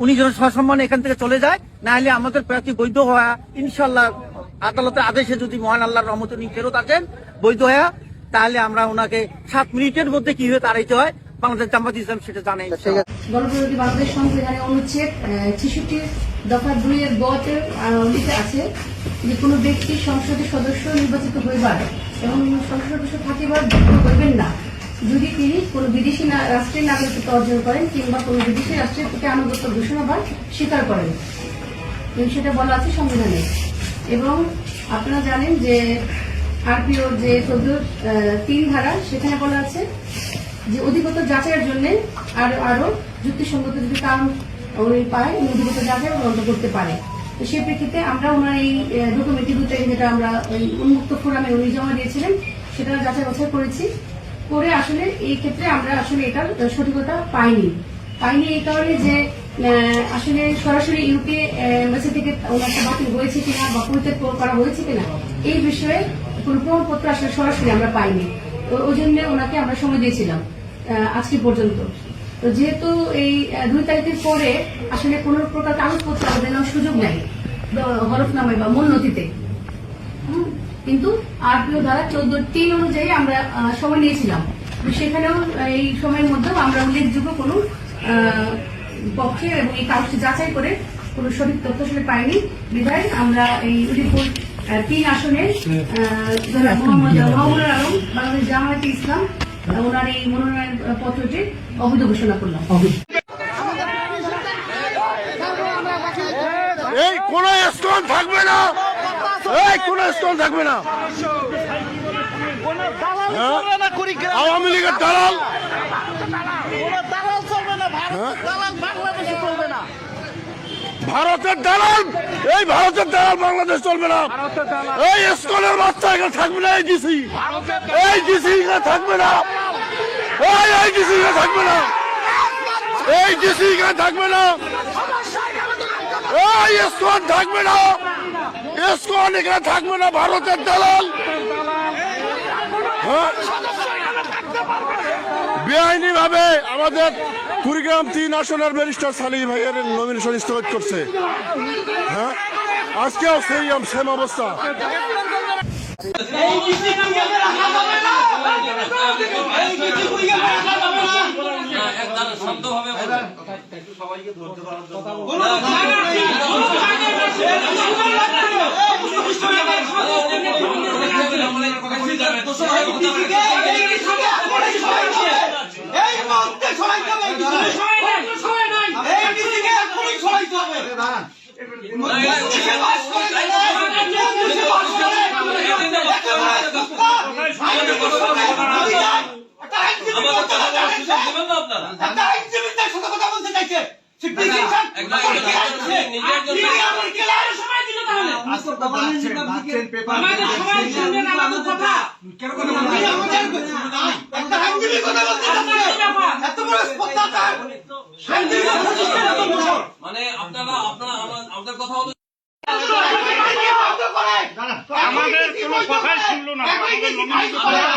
উনি যেন সসম্মানে এখান থেকে চলে যায়, না হলে আমাদের প্রার্থী বৈধ হওয়া ইনশাল্লাহ আদালতের আদেশে যদি মহান আল্লাহর রহমতে উনি ফেরত আসেন বৈধ হওয়া, তাহলে আমরা ওনাকে 7 মিনিটের মধ্যে কিভাবে তাড়াইতে হয় বাংলাদেশ জামাত ইসলাম সেটা জানাই। গণবিরোধী বাংলাদেশ সংবিধানের অনুচ্ছেদ 66 দফা 2 গ-তে উল্লেখ আছে যে কোনো ব্যক্তি সংসদের সদস্য নির্বাচিত হইবার এবং সংসদ সদস্য থাকিবার যোগ্য হইবেন না যদি তিনি কোন বিদেশি রাষ্ট্রের নাগরিকত্ব অর্জন করেন কিংবা কোন বিদেশি রাষ্ট্রের প্রতি আনুগত্য ঘোষণা বা স্বীকার করেন, সেটা বলা আছে সংবিধানে। এবং আপনারা জানেন যে আরপিও যে 14(3) ধারা, সেখানে বলা আছে যে অধিকতর যাচাইয়ের জন্য আরো যুক্তিসঙ্গত যদি কারণ উনি পায়, উনি অধিকতর যাচাই গ্রহণ করতে পারে। তো সেই প্রেক্ষিতে আমরা ওনার এই ডকুমেন্টটি 2 তারিখে যেটা আমরা ওই উন্মুক্ত ফোরামে উনি জমা দিয়েছিলেন সেটা যাচাই বাছাই করেছি, করে আসলে এই ক্ষেত্রে আমরা আসলে এটার সঠিকতা পাইনি এই কারণে যে আসলে সরাসরি ইউকে এমবাসি থেকে ওনাকে বাতিল হয়েছে কিনা বা পরিত্যাগ করা হয়েছে কিনা এই বিষয়ে কোন প্রমাণপত্র আসলে সরাসরি আমরা পাইনি। তো ওই জন্য ওনাকে আমরা সময় দিয়েছিলাম আজকে পর্যন্ত। তো যেহেতু এই 2 তারিখের পরে আসলে কোন প্রকার কাগজপত্র আমাদের নেওয়ার সুযোগ নাই হলফনামায় বা মূল নথিতে, কিন্তু আরপিও ধারা 14(3) অনুযায়ী আমরা সময় নিয়েছিলাম। সেখানেও এই সময়ের মধ্যেও আমরা উল্লেখযোগ্য কোনো পক্ষে এবং এই কাগজটি যাচাই করে কোনো সঠিক তথ্য আসলে পাইনি বিধায় আমরা এই উলিপুর 3 আসনের মোহাম্মদ মাহমুদুল আলম বাংলাদেশ জামায়াতে ইসলাম ওনার এই মনোনয়ন পত্রটি অবৈধ ঘোষণা করলাম। এই কোন স্টোন থাকবে না, কোন স্টোন থাকবে না। আওয়ামী লীগের দালাল ভারতের দালাল, এই ভারতের দালাল বাংলাদেশ চলবে না। এই স্টোনের বাচ্চা এখানে থাকবে না, এই ডিসি এখানে থাকবে না, এই ডিসি এখানে থাকবে না, এই ডিসি এখানে থাকবে না, এই স্টোন থাকবে না, স্টোন এখানে থাকবে না। ভারতের দালাল বেআইনি ভাবে আমাদের কুড়িগ্রাম 3 আসনের ব্যারিস্টার সালি ভাইয়ের নমিনেশন স্থগিত করছে। আজকেও সেম অবস্থা। মানে আপনারা আমাদের কথা হলো আমাদের কোনো কথাই শুনলো না। আপনারা